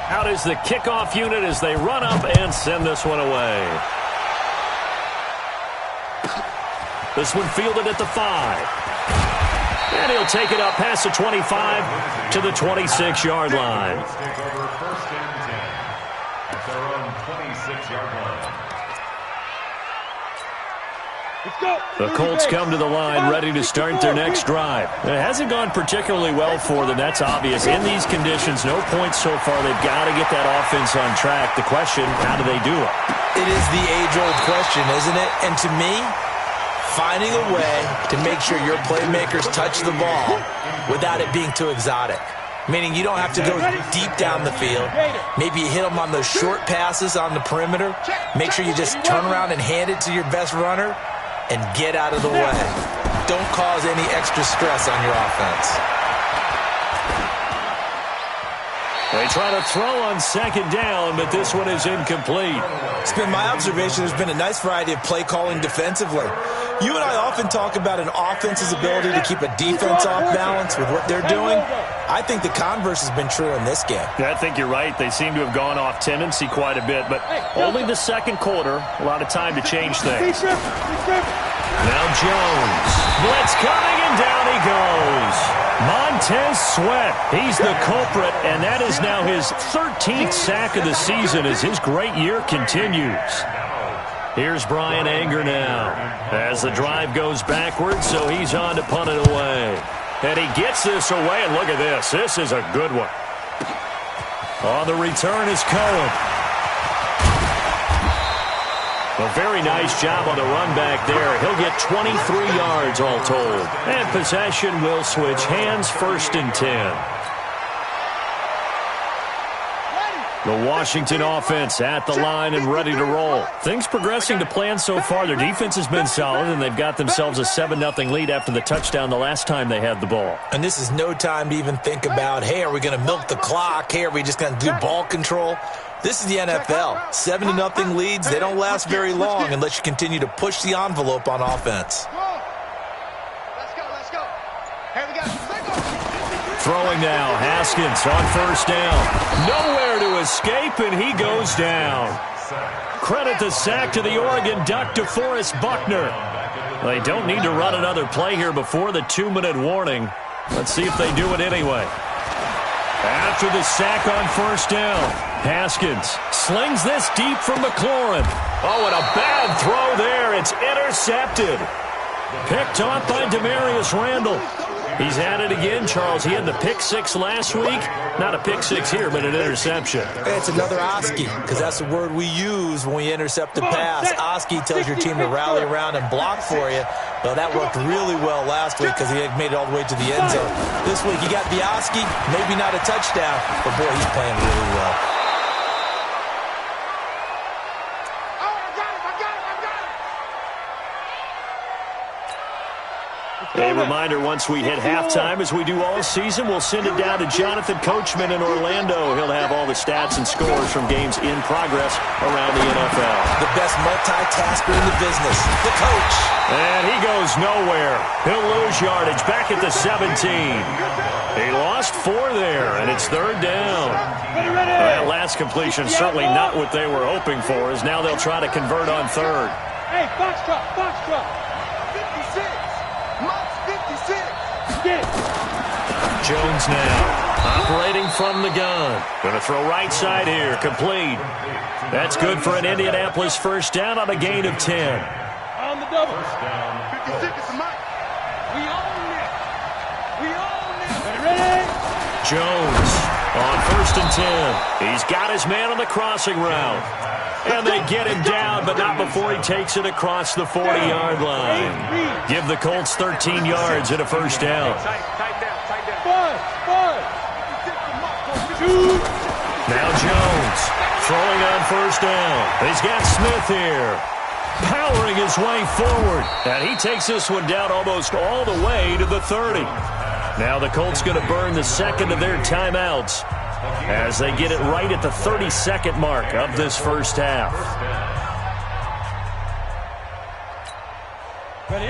Out is the kickoff unit as they run up and send this one away. This one fielded at the 5. And he'll take it up past the 25 to the 26-yard line. The Colts come to the line ready to start their next drive. It hasn't gone particularly well for them. That's obvious. In these conditions, no points so far. They've got to get that offense on track. The question, how do they do it? It is the age-old question, isn't it? And to me, finding a way to make sure your playmakers touch the ball without it being too exotic. Meaning you don't have to go deep down the field. Maybe you hit them on those short passes on the perimeter. Make sure you just turn around and hand it to your best runner and get out of the way. Don't cause any extra stress on your offense. They try to throw on second down, but this one is incomplete. It's been my observation there's been a nice variety of play calling defensively. You and I often talk about an offense's ability to keep a defense off balance with what they're doing. I think the converse has been true in this game. I think you're right. They seem to have gone off tendency quite a bit, but only the second quarter. A lot of time to change things. Now Jones. Blitz coming, and down he goes. Montez Sweat. He's the culprit, and that is now his 13th sack of the season as his great year continues. Here's Brian Anger now as the drive goes backwards, so he's on to punt it away. And he gets this away, and look at this. This is a good one. On the return is Cohen. A very nice job on the run back there. He'll get 23 yards all told. And possession will switch hands, 1st and 10. The Washington offense at the line and ready to roll. Things progressing to plan so far. Their defense has been solid, and they've got themselves a 7-0 lead after the touchdown the last time they had the ball. And this is no time to even think about, hey, are we going to milk the clock? Hey, are we just going to do ball control? This is the NFL. 7-0 leads, they don't last very long unless you continue to push the envelope on offense. Let's go. Here we go. Throwing now, Haskins on 1st down. Nowhere to escape, and he goes down. Credit the sack to the Oregon Duck, DeForest Buckner. They don't need to run another play here before the 2-minute warning. Let's see if they do it anyway. After the sack on 1st down, Haskins slings this deep from McLaurin. Oh, and a bad throw there. It's intercepted. Picked off by Demarius Randall. He's at it again, Charles. He had the pick 6 last week. Not a pick 6 here, but an interception. It's another Oski, because that's the word we use when we intercept a pass. Oski tells your team to rally around and block for you. Well, that worked really well last week because he had made it all the way to the end zone. This week, he got the Oski, maybe not a touchdown, but boy, he's playing really well. A reminder, once we hit halftime, as we do all season, we'll send it down to Jonathan Coachman in Orlando. He'll have all the stats and scores from games in progress around the NFL. The best multitasker in the business, the coach. And he goes nowhere. He'll lose yardage back at the 17. He lost 4 there, and it's 3rd down. That last completion, certainly not what they were hoping for, as now they'll try to convert on 3rd. Hey, box truck. 56. Jones now, operating from the gun. Going to throw right side here, complete. That's good for an Indianapolis 1st down on a gain of 10. On the double. 56 is the mic. We own it. Ready? Jones on 1st and 10. He's got his man on the crossing route. And they get him down, but not before he takes it across the 40-yard line. Give the Colts 13 yards and a 1st down. Now Jones throwing on 1st down. He's got Smith here, powering his way forward. And he takes this one down almost all the way to the 30. Now the Colts going to burn the 2nd of their timeouts as they get it right at the 32nd mark of this 1st half.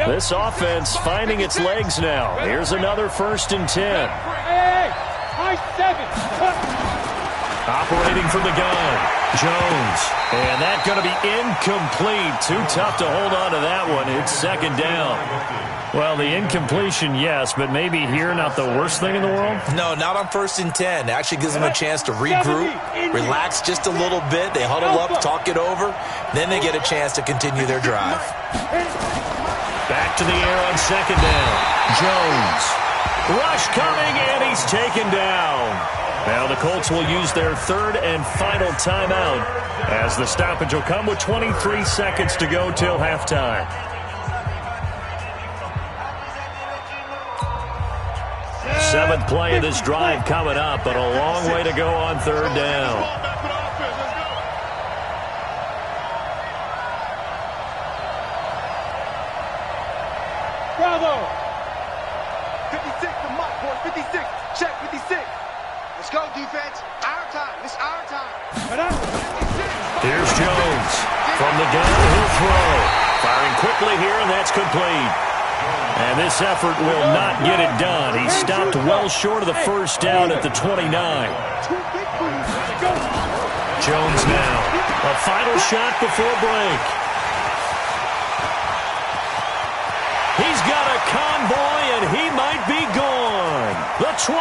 This offense finding its legs now. Here's another 1st and 10. Operating from the gun, Jones. And that's going to be incomplete. Too tough to hold on to that one. It's second down. Well, the incompletion, yes, but maybe here not the worst thing in the world? No, not on 1st and 10. It actually gives them a chance to regroup, relax just a little bit. They huddle up, talk it over. Then they get a chance to continue their drive. Back to the air on second down. Jones. Rush coming, and he's taken down. Now the Colts will use their third and final timeout as the stoppage will come with 23 seconds to go till halftime. Seventh play of this drive coming up, but a long way to go on third down. Bravo! 56, the mark, boy. 56. Check 56. Let's go, defense. Our time. It's our time. Here's Jones. From the gun, he'll throw. Firing quickly here, and that's complete. And this effort will not get it done. He stopped well short of the first down at the 29. Jones now. A final shot before break. He's got a convoy, and he might be gone. The 20.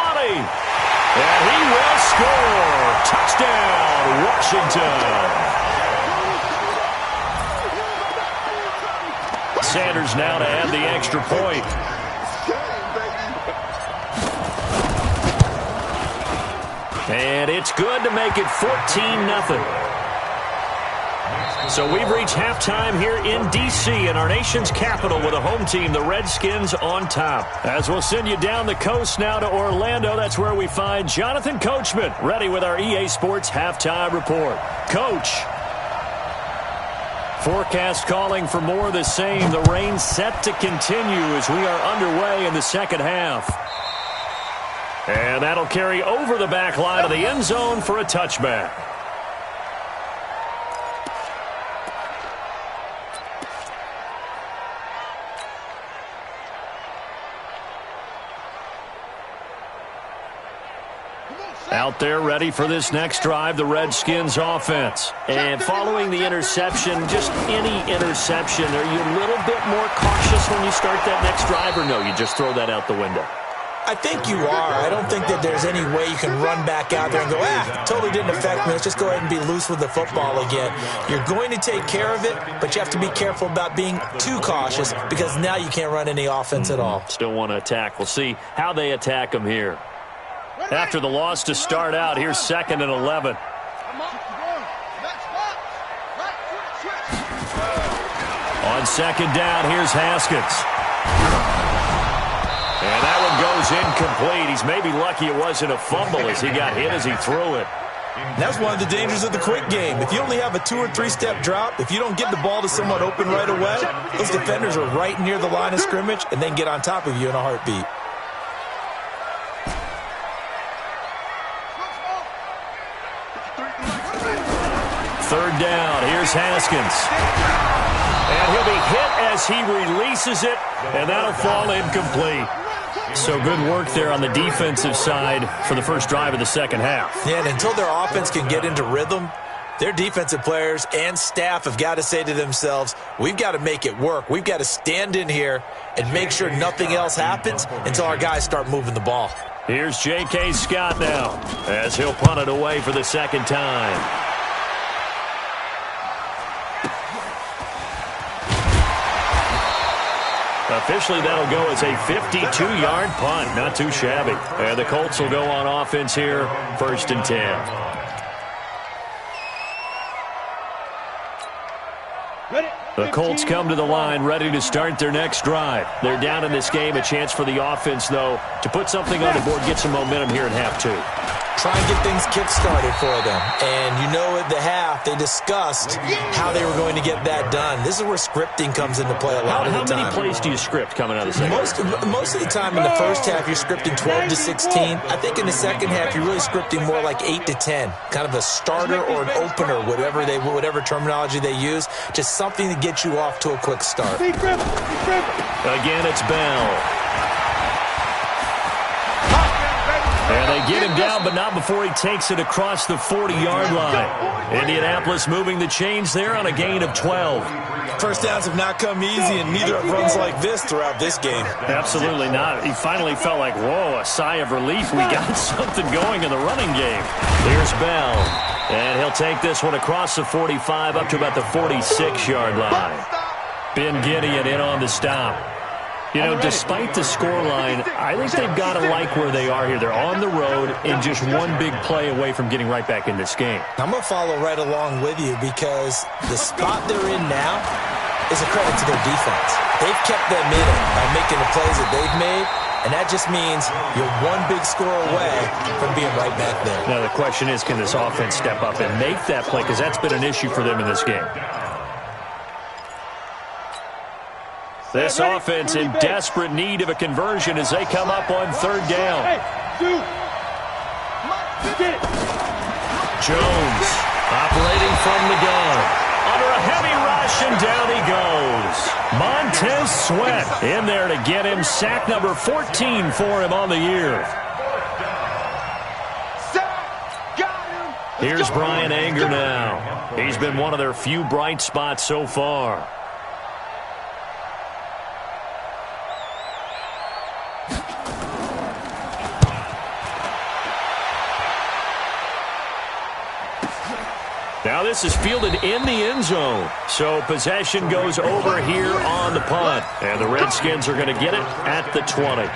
And he will score. Touchdown, Washington. Sanders now to add the extra point. And it's good to make it 14-0. So we've reached halftime here in D.C. in our nation's capital with a home team, the Redskins, on top. As we'll send you down the coast now to Orlando, that's where we find Jonathan Coachman ready with our EA Sports halftime report. Coach. Forecast calling for more of the same. The rain set to continue as we are underway in the second half. And that'll carry over the back line of the end zone for a touchback. Out there ready for this next drive, the Redskins offense. And following the interception, just any interception, are you a little bit more cautious when you start that next drive, or no, you just throw that out the window? I think you are. I don't think that there's any way you can run back out there and go, totally didn't affect me. Let's just go ahead and be loose with the football again. You're going to take care of it, but you have to be careful about being too cautious because now you can't run any offense at all. Still want to attack. We'll see how they attack them here. After the loss to start out, here's 2nd and 11. On second down, here's Haskins. And that one goes incomplete. He's maybe lucky it wasn't a fumble as he got hit as he threw it. That's one of the dangers of the quick game. If you only have a 2- or 3-step drop, if you don't get the ball to someone open right away, those defenders are right near the line of scrimmage and then get on top of you in a heartbeat. Third down, here's Haskins. And he'll be hit as he releases it, and that'll fall incomplete. So good work there on the defensive side for the first drive of the second half. Yeah, and until their offense can get into rhythm, their defensive players and staff have got to say to themselves, we've got to make it work. We've got to stand in here and make sure nothing else happens until our guys start moving the ball. Here's J.K. Scott now as he'll punt it away for the second time. Officially, that'll go as a 52-yard punt. Not too shabby. And the Colts will go on offense here, 1st and 10. The Colts come to the line ready to start their next drive. They're down in this game. A chance for the offense, though, to put something on the board, get some momentum here in half 2. Try and get things kick-started for them. And you know at the half, they discussed how they were going to get that done. This is where scripting comes into play a lot of the time. How many plays do you script coming out of the second half? Most of the time in the first half, you're scripting 12 to 16. I think in the second half, you're really scripting more like 8 to 10. Kind of a starter or an opener, whatever terminology they use. Just something to get you off to a quick start. Again, it's Bell. And they get him down, but not before he takes it across the 40-yard line. Indianapolis moving the chains there on a gain of 12. First downs have not come easy, and neither have runs like this throughout this game. Absolutely not. He finally felt like, whoa, a sigh of relief. We got something going in the running game. Here's Bell. And he'll take this one across the 45 up to about the 46-yard line. Ben Gideon in on the stop. You know, despite the scoreline, I think they've got to like where they are here. They're on the road and just one big play away from getting right back in this game. I'm going to follow right along with you because the spot they're in now is a credit to their defense. They've kept them in it by making the plays that they've made, and that just means you're one big score away from being right back there. Now, the question is, can this offense step up and make that play? Because that's been an issue for them in this game. This offense in desperate need of a conversion as they come up on third down. Jones operating from the gun. Under a heavy rush, and down he goes. Montez Sweat in there to get him. Sack number 14 for him on the year. Here's Brian Anger now. He's been one of their few bright spots so far. Now this is fielded in the end zone. So possession goes over here on the punt. And the Redskins are going to get it at the 20.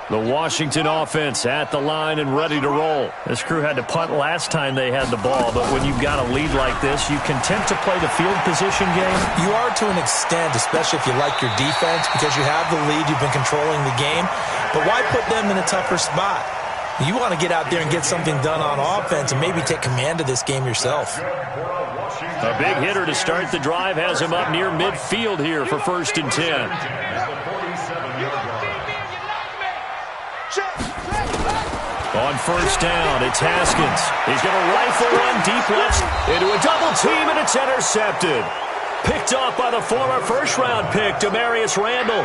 The Washington offense at the line and ready to roll. This crew had to punt last time they had the ball, but when you've got a lead like this, you content to play the field position game? You are to an extent, especially if you like your defense, because you have the lead, you've been controlling the game. But why put them in a tougher spot? You want to get out there and get something done on offense and maybe take command of this game yourself. A big hitter to start the drive has him up near midfield here for 1st and 10. On 1st down, it's Haskins. He's going to rifle one deep left into a double team, and it's intercepted. Picked off by the former first-round pick, Demarius Randall.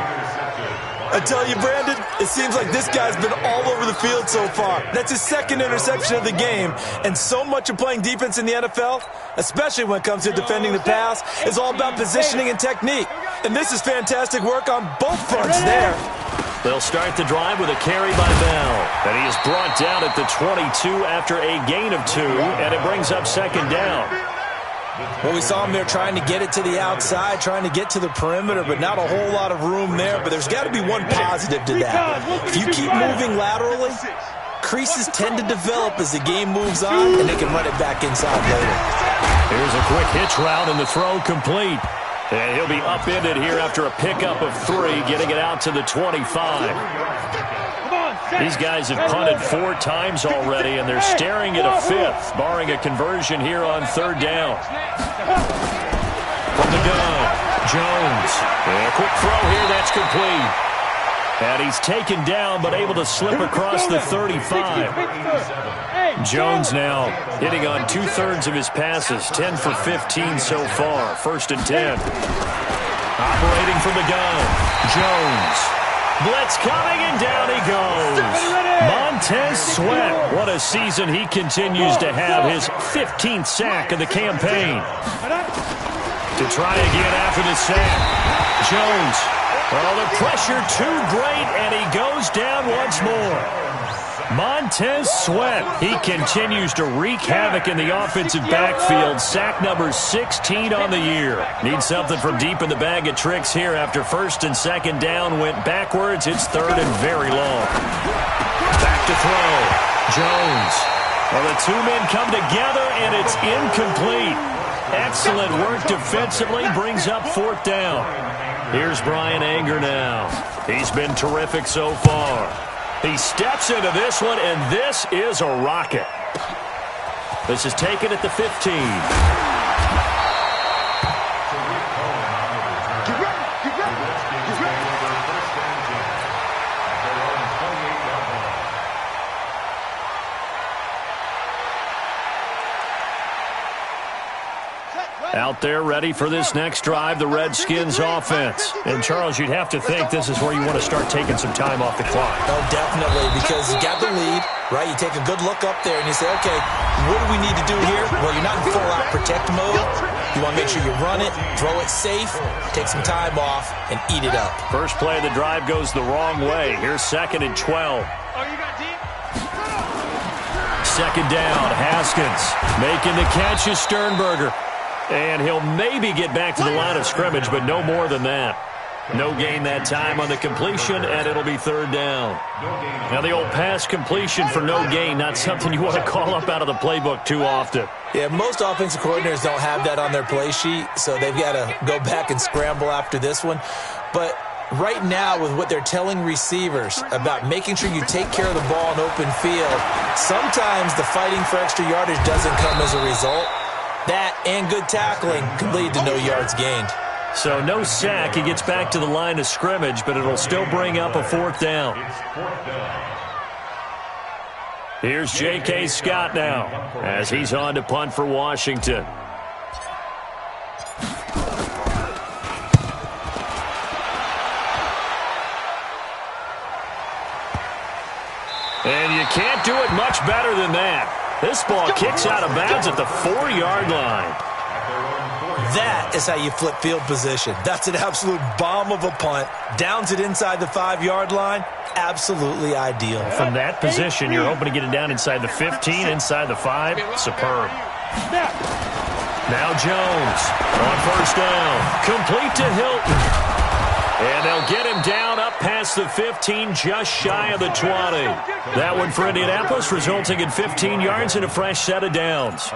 I tell you, Brandon, it seems like this guy's been all over the field so far. That's his second interception of the game. And so much of playing defense in the NFL, especially when it comes to defending the pass, is all about positioning and technique. And this is fantastic work on both fronts there. They'll start the drive with a carry by Bell. And he is brought down at the 22 after a gain of 2, and it brings up 2nd down. Well, we saw him there trying to get it to the outside, trying to get to the perimeter, but not a whole lot of room there. But there's got to be one positive to that. If you keep moving laterally, creases tend to develop as the game moves on, and they can run it back inside later. Here's a quick hitch route, and the throw complete. And he'll be upended here after a pickup of 3, getting it out to the 25. These guys have punted 4 times already, and they're staring at a 5th, barring a conversion here on 3rd down. From the gun, Jones. And a quick throw here, that's complete. And he's taken down, but able to slip across the 35. Jones now hitting on 2/3 of his passes, 10 for 15 so far. 1st and 10. Operating from the gun, Jones. Blitz coming, and down he goes. Montez Sweat. What a season he continues to have. His 15th sack of the campaign. To try again after the sack. Jones. Well, the pressure too great, and he goes down once more. Montez Sweat. He continues to wreak havoc in the offensive backfield. Sack number 16 on the year. Needs something from deep in the bag of tricks here after 1st and 2nd down went backwards. It's 3rd and very long. Back to throw. Jones. Well, the 2 men come together, and it's incomplete. Excellent work defensively. Brings up 4th down. Here's Brian Anger now. He's been terrific so far. He steps into this one, and this is a rocket. This is taken at the 15. out there ready for this next drive, the Redskins offense. And, Charles, you'd have to think this is where you want to start taking some time off the clock. Oh, definitely, because you got the lead, right? You take a good look up there and you say, okay, what do we need to do here? Well, you're not in full-out protect mode. You want to make sure you run it, throw it safe, take some time off, and eat it up. First play of the drive goes the wrong way. Here's 2nd and 12. Second down, Haskins making the catch is Sternberger. And he'll maybe get back to the line of scrimmage, but no more than that. No gain that time on the completion, and it'll be 3rd down. Now, the old pass completion for no gain, not something you want to call up out of the playbook too often. Yeah, most offensive coordinators don't have that on their play sheet, so they've got to go back and scramble after this one. But right now, with what they're telling receivers about making sure you take care of the ball in open field, sometimes the fighting for extra yardage doesn't come as a result. That and good tackling could lead to no yards gained. So no sack. He gets back to the line of scrimmage, but it'll still bring up a 4th down. Here's J.K. Scott now as he's on to punt for Washington. And you can't do it much better than that. This ball kicks out of bounds at the 4-yard line. That is how you flip field position. That's an absolute bomb of a punt. Downs it inside the 5-yard line. Absolutely ideal. From that position, you're hoping to get it down inside the 15, inside the 5. Superb. Now Jones on 1st down. Complete to Hilton. And they'll get him down up past the 15, just shy of the 20. That one for Indianapolis, resulting in 15 yards and a fresh set of downs.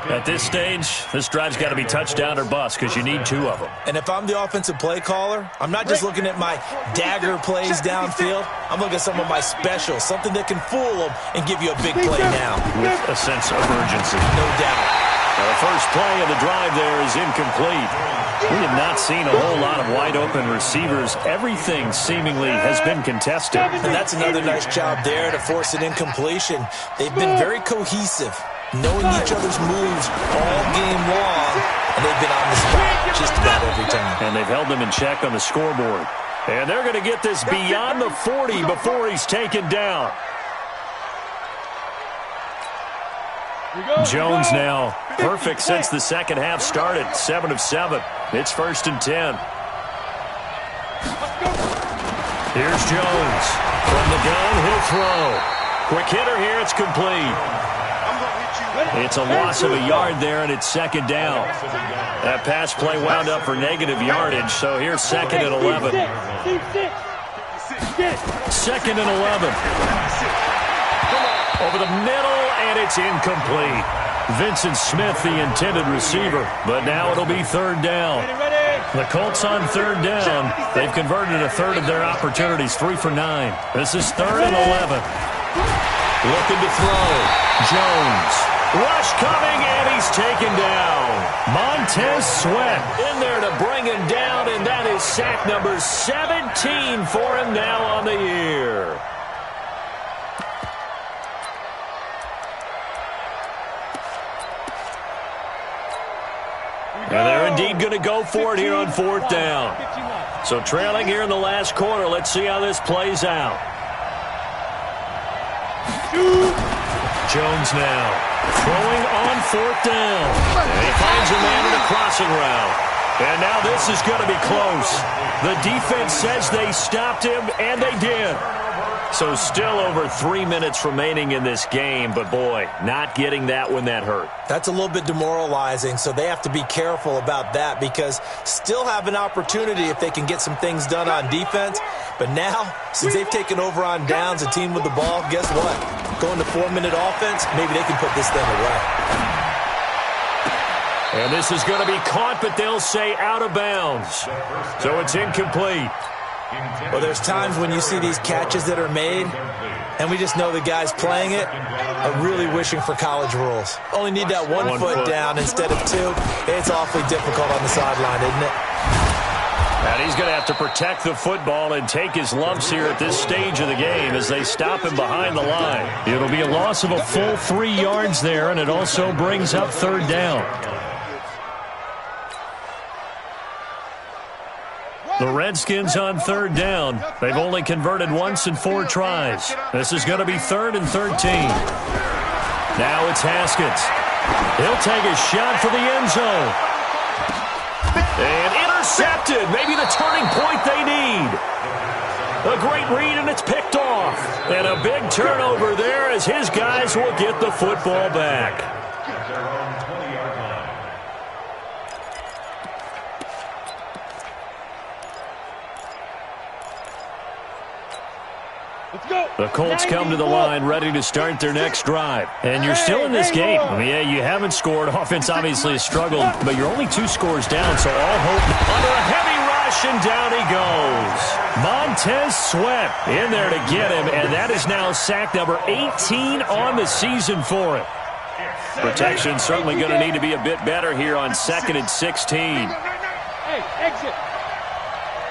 At this stage, this drive's got to be touchdown or bust because you need 2 of them. And if I'm the offensive play caller, I'm not just looking at my dagger plays downfield. I'm looking at some of my specials, something that can fool them and give you a big play now. With a sense of urgency. No doubt. The first play of the drive there is incomplete. We have not seen a whole lot of wide-open receivers. Everything seemingly has been contested. And that's another nice job there to force an incompletion. They've been very cohesive, knowing each other's moves all game long, and they've been on the spot just about every time. And they've held them in check on the scoreboard. And they're going to get this beyond the 40 before he's taken down. Jones now perfect since the second half started. 7 of 7. It's 1st and 10. Here's Jones. From the gun, he'll throw. Quick hitter here. It's complete. It's a loss of a yard there, and it's 2nd down. That pass play wound up for negative yardage, so here's 2nd and 11. 2nd and 11. Over the middle, and it's incomplete. Vincent Smith, the intended receiver, but now it'll be 3rd down. The Colts on 3rd down. They've converted a third of their opportunities, 3 for 9. This is 3rd and 11. Looking to throw. Jones. Rush coming, and he's taken down. Montez Sweat in there to bring him down, and that is sack number 17 for him now on the year. And they're indeed going to go for it here on 4th down. So trailing here in the last quarter. Let's see how this plays out. Jones now throwing on 4th down. And he finds a man in a crossing route. And now this is going to be close. The defense says they stopped him, and they did. So still over 3 minutes remaining in this game, but boy, not getting that when that hurt. That's a little bit demoralizing, so they have to be careful about that because still have an opportunity if they can get some things done on defense. But now, since they've taken over on downs, a team with the ball, guess what? Going to 4-minute offense, maybe they can put this thing away. And this is going to be caught, but they'll say out of bounds. So it's incomplete. Well, there's times when you see these catches that are made, and we just know the guys playing it are really wishing for college rules. Only need that one foot down instead of 2. It's awfully difficult on the sideline, isn't it? And he's going to have to protect the football and take his lumps here at this stage of the game as they stop him behind the line. It'll be a loss of a full 3 yards there, and it also brings up 3rd down. The Redskins on third down. They've only converted once in 4 tries. This is going to be 3rd and 13. Now it's Haskins. He'll take a shot for the end zone. And intercepted. Maybe the turning point they need. A great read, and it's picked off. And a big turnover there as his guys will get the football back. The Colts come to the line ready to start their next drive. And you're still in this game. Yeah, you haven't scored. Offense obviously has struggled, but you're only 2 scores down, so all hope under a heavy rush, and down he goes. Montez Sweat in there to get him, and that is now sack number 18 on the season for him. Protection certainly going to need to be a bit better here on 2nd and 16. Hey, exit.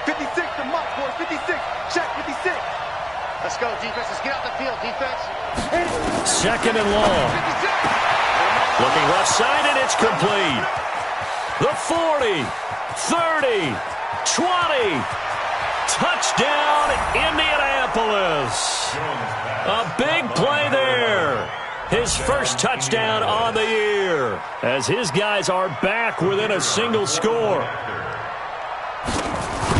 56 to Mike, boys. 56. Check 56. Let's go, defense. Let's get out the field, defense. 2nd and long. Looking left side, and it's complete. The 40, 30, 20. Touchdown, Indianapolis. A big play there. His first touchdown on the year as his guys are back within a single score.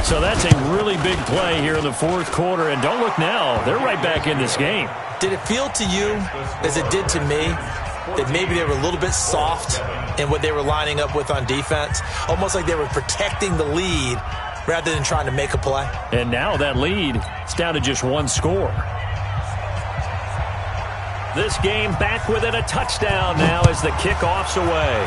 So that's a really big play here in the 4th quarter. And don't look now. They're right back in this game. Did it feel to you, as it did to me, that maybe they were a little bit soft in what they were lining up with on defense? Almost like they were protecting the lead rather than trying to make a play. And now that lead is down to just 1 score. This game back within a touchdown now as the kickoff's away.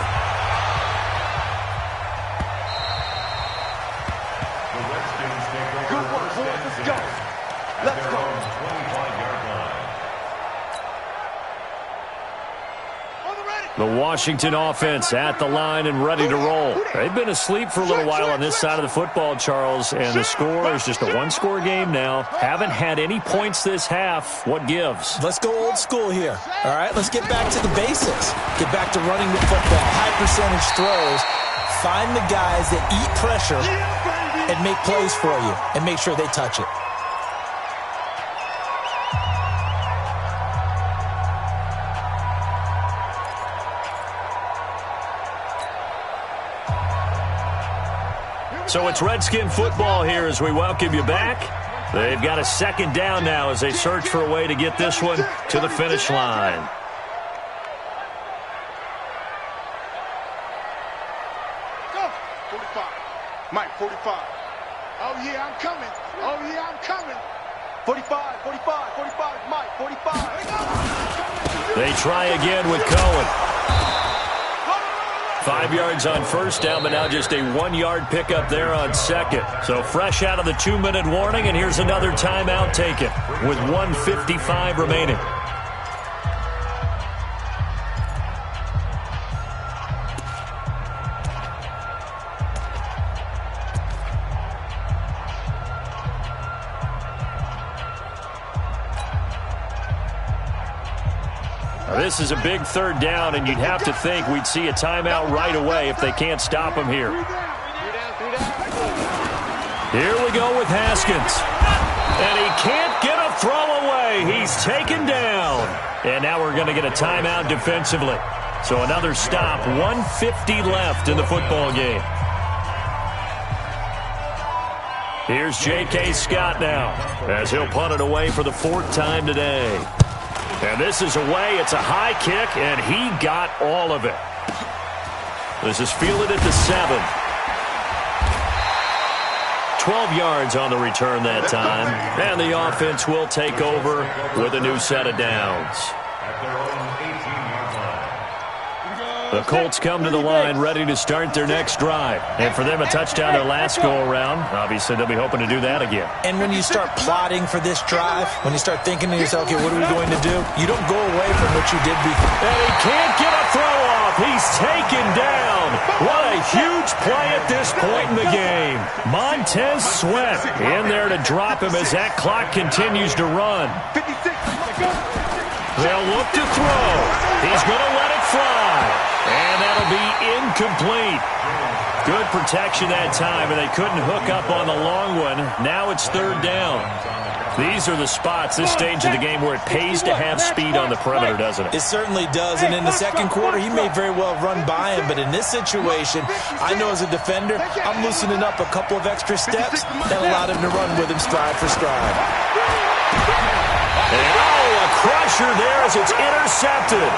The Washington offense at the line and ready to roll. They've been asleep for a little while on this side of the football, Charles, and the score is just a 1-score game now. Haven't had any points this half. What gives? Let's go old school here. All right, let's get back to the basics. Get back to running the football, high percentage throws. Find the guys that eat pressure and make plays for you and make sure they touch it. So it's Redskin football here as we welcome you back. They've got a 2nd down now as they search for a way to get this one to the finish line. Go. 45. Mike, 45. Oh, yeah, I'm coming. Oh, yeah, I'm coming. 45, 45, 45, Mike, 45. They try again with Cohen. 5 yards on 1st down, but now just a 1-yard pickup there on 2nd. So fresh out of the 2-minute warning, and here's another timeout taken with 1:55 remaining. This is a big 3rd down, and you'd have to think we'd see a timeout right away if they can't stop him here. Here we go with Haskins. And he can't get a throw away. He's taken down. And now we're going to get a timeout defensively. So another stop, 1:50 left in the football game. Here's J.K. Scott now as he'll punt it away for the 4th time today. And this is away. It's a high kick, and he got all of it. This is fielded at the 7. 12 yards on the return that time. And the offense will take over with a new set of downs. The Colts come to the line ready to start their next drive. And for them, a touchdown their last go-around. Obviously, they'll be hoping to do that again. And when you start plotting for this drive, when you start thinking to yourself, okay, what are we going to do? You don't go away from what you did before. And he can't get a throw off. He's taken down. What a huge play at this point in the game. Montez Sweat in there to drop him as that clock continues to run. 56. They'll look to throw. He's going to let it fly. And that'll be incomplete. Good protection that time, and they couldn't hook up on the long one. Now it's third down. These are the spots, this stage of the game, where it pays to have speed on the perimeter, doesn't it? It certainly does, and in the second quarter, he may very well run by him, but in this situation, I know as a defender, I'm loosening up a couple of extra steps that allowed him to run with him stride for stride. And a crusher there as it's intercepted.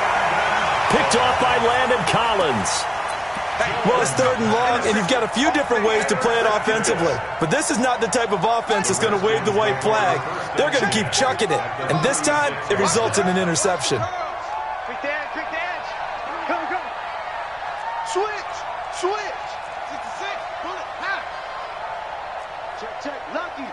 Picked off by Landon Collins. Well, it's third and long, and you've got a few different ways to play it offensively. But this is not the type of offense that's going to wave the white flag. They're going to keep chucking it. And this time, it results in an interception. Quick the edge. Come. Switch. 66. Pull it. Half. Check. Lucky.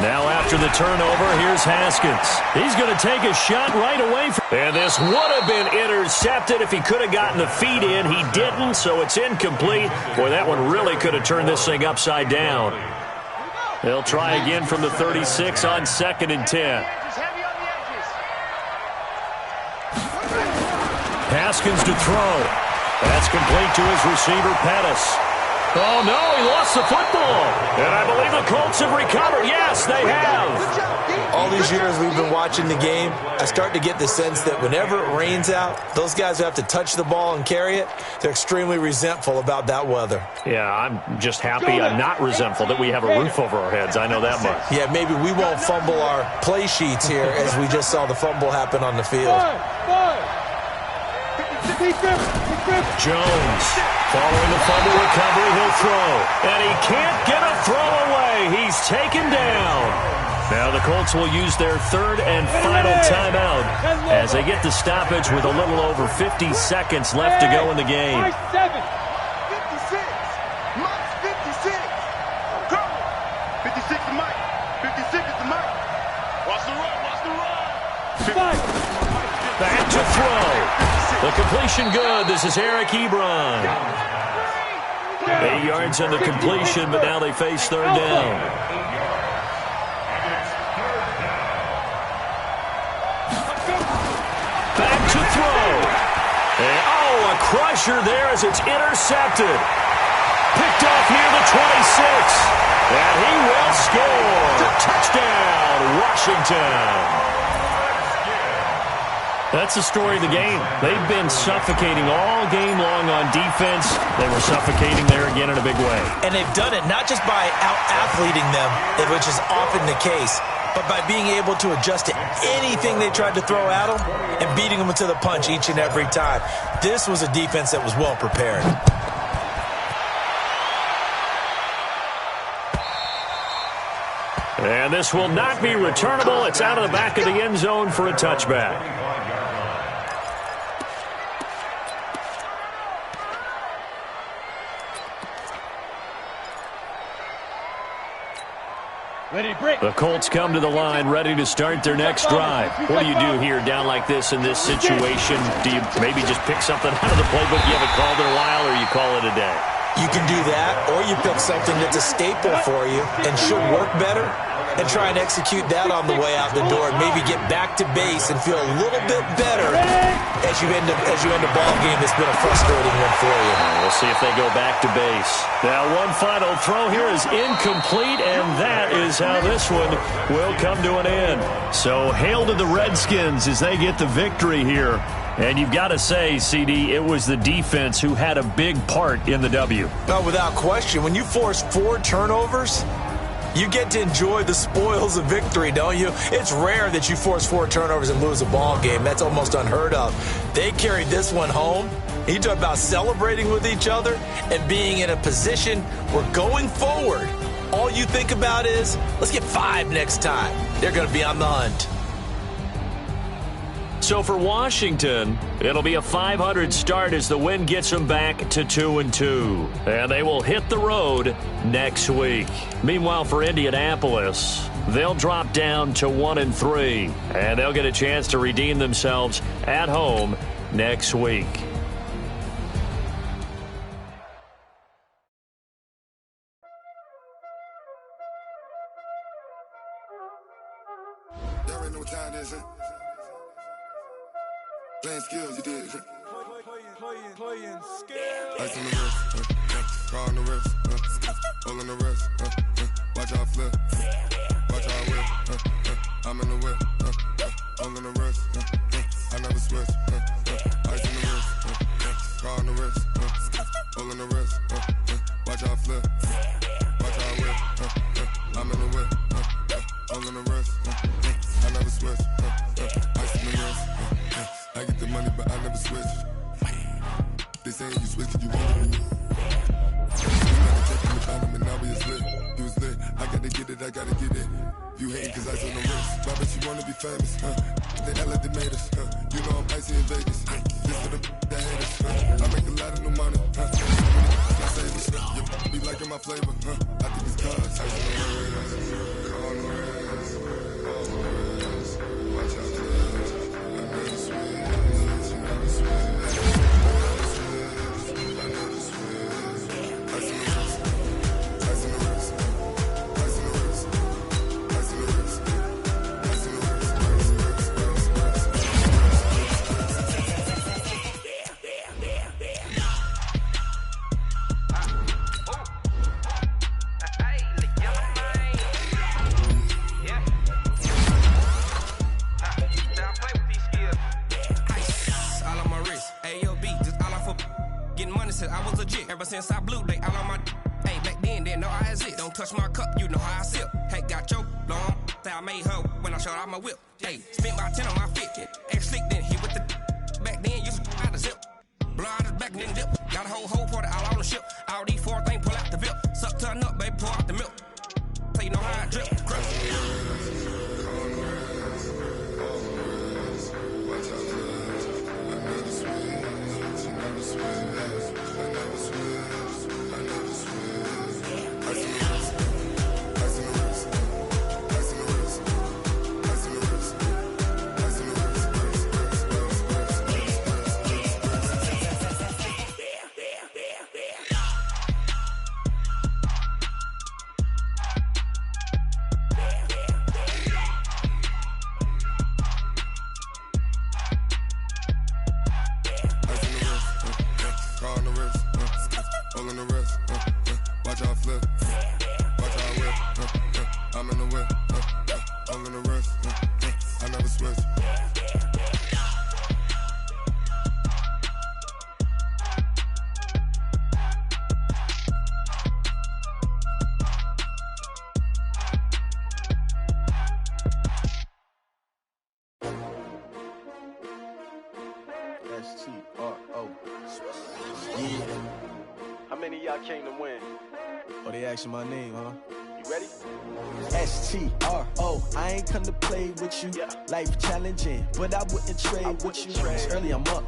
Now after the turnover, here's Haskins. He's going to take a shot right away. And this would have been intercepted if he could have gotten the feet in. He didn't, so it's incomplete. Boy, that one really could have turned this thing upside down. They'll try again from the 36 on 2nd and 10. Haskins to throw. That's complete to his receiver, Pettis. Oh, no, he lost the football. And I believe the Colts have recovered. Yes, they have. All these years we've been watching the game, I start to get the sense that whenever it rains out, those guys who have to touch the ball and carry it, they're extremely resentful about that weather. Yeah, I'm just happy I'm not resentful that we have a roof over our heads. I know that much. Yeah, maybe we won't fumble our play sheets here as we just saw the fumble happen on the field. Jones, following the fumble recovery, he'll throw. And he can't get a throw away. He's taken down. Now the Colts will use their third and final timeout as they get the stoppage with a little over 50 seconds left to go in the game. 56. Mike's 56. Go. 56 to Mike. 56 is to Mike. Watch the run. Back to throw. The completion good. This is Eric Ebron. 8 yards on the completion, but now they face third down. Back to throw. And, a crusher there as it's intercepted. Picked off near the 26. And he will score. Touchdown, Washington. That's the story of the game. They've been suffocating all game long on defense. They were suffocating there again in a big way. And they've done it not just by out-athleting them, which is often the case, but by being able to adjust to anything they tried to throw at them and beating them to the punch each and every time. This was a defense that was well prepared. And this will not be returnable. It's out of the back of the end zone for a touchback. The Colts come to the line ready to start their next drive. What do you do here down like this in this situation? Do you maybe just pick something out of the playbook you haven't called in a while, or you call it a day? You can do that, or you pick something that's a staple for you and should work better and try and execute that on the way out the door and maybe get back to base and feel a little bit better as you end a ball game that's been a frustrating one for you. We'll see if they go back to base. Now one final throw here is incomplete, and that is how this one will come to an end. So hail to the Redskins as they get the victory here. And you've got to say, CD, it was the defense who had a big part in the W. No, without question. When you force 4 turnovers, you get to enjoy the spoils of victory, don't you? It's rare that you force 4 turnovers and lose a ball game. That's almost unheard of. They carried this one home. You talk about celebrating with each other and being in a position where going forward, all you think about is, let's get 5 next time. They're going to be on the hunt. So for Washington, it'll be a 500 start as the win gets them back to 2-2. And they will hit the road next week. Meanwhile, for Indianapolis, they'll drop down to 1-3. And they'll get a chance to redeem themselves at home next week. There ain't no time, is it? Playing skills, you did. Playing skills. Ice on the wrist, car on the wrist, all on the wrist, watch how I flip, watch how I whip, I'm in the whip, all on the wrist, I never switch, ice on the wrist, car on the wrist, all on the wrist, watch how I flip, watch how I whip, I'm in the whip, all on the wrist, I never switch, ice on the wrist, I get the money but I never switch. They saying you switch cause you want to. You gotta check in the bottom and now we is lit. You was lit, I gotta get it, I gotta get it. You hating cause ice on the wrist. Why bet you wanna be famous, They hella they made us, You know I'm icy in Vegas, This for the haters, I make a lot of new money, I save it, you be liking my flavor, I think it's cause ice on the wrist, on the wrist, on the wrist. Watch out for this, I never switch, you never switch. Ever since I blew, they all on my hey, back then, didn't know I had it. Don't touch my cup, you know how I sip. Hey, got your long, say I made her when I showed out my whip. Hey, spent about 10 on my fit. Ex-slick, then hit with the back then, used to out the zip. Blow out his back, then dip. Got a whole party all on the ship. All these 4 things, pull out the VIP. Suck, turn up, baby, pour out the milk. So you know how I drip. Came to win. Oh, they asking my name, huh? You ready? STRO, I ain't come to play with you. Life challenging, but I wouldn't trade with you. It's early, I'm up.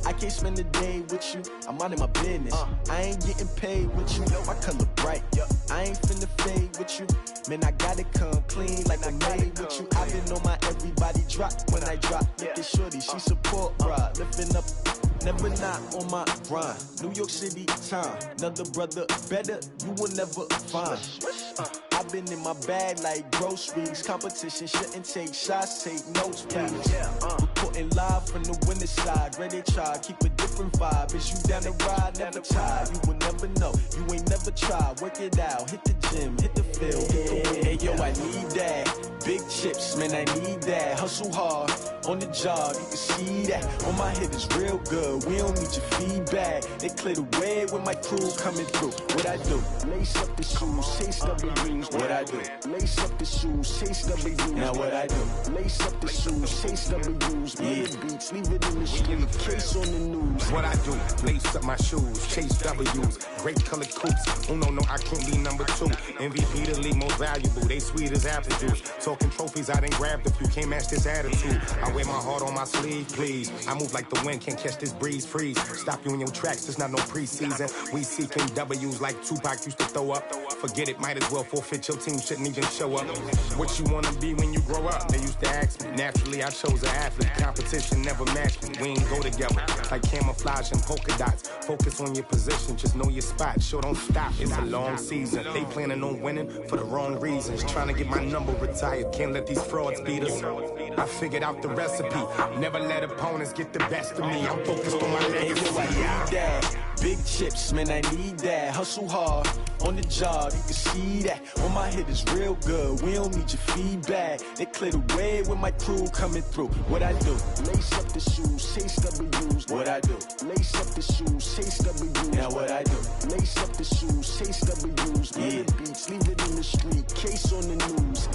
I can't spend a day with you. I'm out of my business. I ain't getting paid with you. My color bright. I ain't finna fade with you. Man, I gotta come clean like I made with you. I've been on my everybody drop when I drop. Look at shorty, she support ride. Lifting up, never not on my grind. New York City time, another brother better you will never find. I've been in my bag like groceries. Competition shouldn't take shots, take notes, please. Reporting live from the winning side. Ready to try, keep a different vibe. Is you down the ride, never tired. You will never know, you ain't never tried. Work it out, hit the gym, hit the field, hit the win. Hey yo, I need that. Big chips, man, I need that. Hustle hard, on the job, you can see that. On my head is real good, we don't need your feedback. They clear the way with my crew coming through. What I do? Lace up the shoes, chase W's. What I do? Lace up the shoes, chase W's. Now what I do? Lace up the shoes, chase W's. Big beats, leave it in the street, case on the news. What I do? Lace up my shoes, chase W's. Great colored coops. Oh no, I can't be number 2. MVP the league most valuable. They sweet as apple juice. Talking trophies, I done grabbed a few. Can't match this attitude. I wear my heart on my sleeve, please. I move like the wind, can't catch this breeze. Freeze. Stop you in your tracks. There's not no preseason. We seeking W's like Tupac used to throw up. Forget it, might as well forfeit. Your team shouldn't even show up. What you wanna be when you grow up? They used to ask me. Naturally, I chose an athlete. Competition never matched me. We ain't go together like camouflage and polka dots. Focus on your position, just know your spot. Sure, don't stop. It's a long season. They planning on winning for the wrong reasons. Trying to get my number retired. Can't let these frauds beat us. I figured out the recipe. Never let opponents get the best of me. I'm focused on my legacy. Hey, yo, I need that. Big chips, man, I need that. Hustle hard on the job, you can see that. On my hit is real good. We don't need your feedback. They clear the way with my crew coming through. What I do? Lace up the shoes, chase W's. What I do? Lace up the shoes, chase W's. Now what I do? Lace up the shoes, chase W's. Yeah. Beats, leave it in the street, case on the news.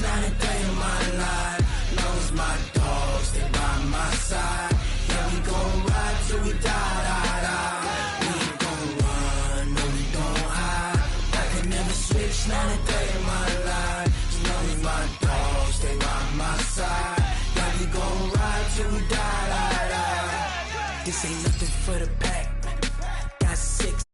Not a day in my life. Long as my dogs, they by my side. Yeah, we gon' ride till we die. We ain't gon' run, no, we don't hide. I can never switch, not a day in my life. As long as my dogs, they by my side. Yeah, we gon' ride till we die. This ain't nothing for the pack. Got 6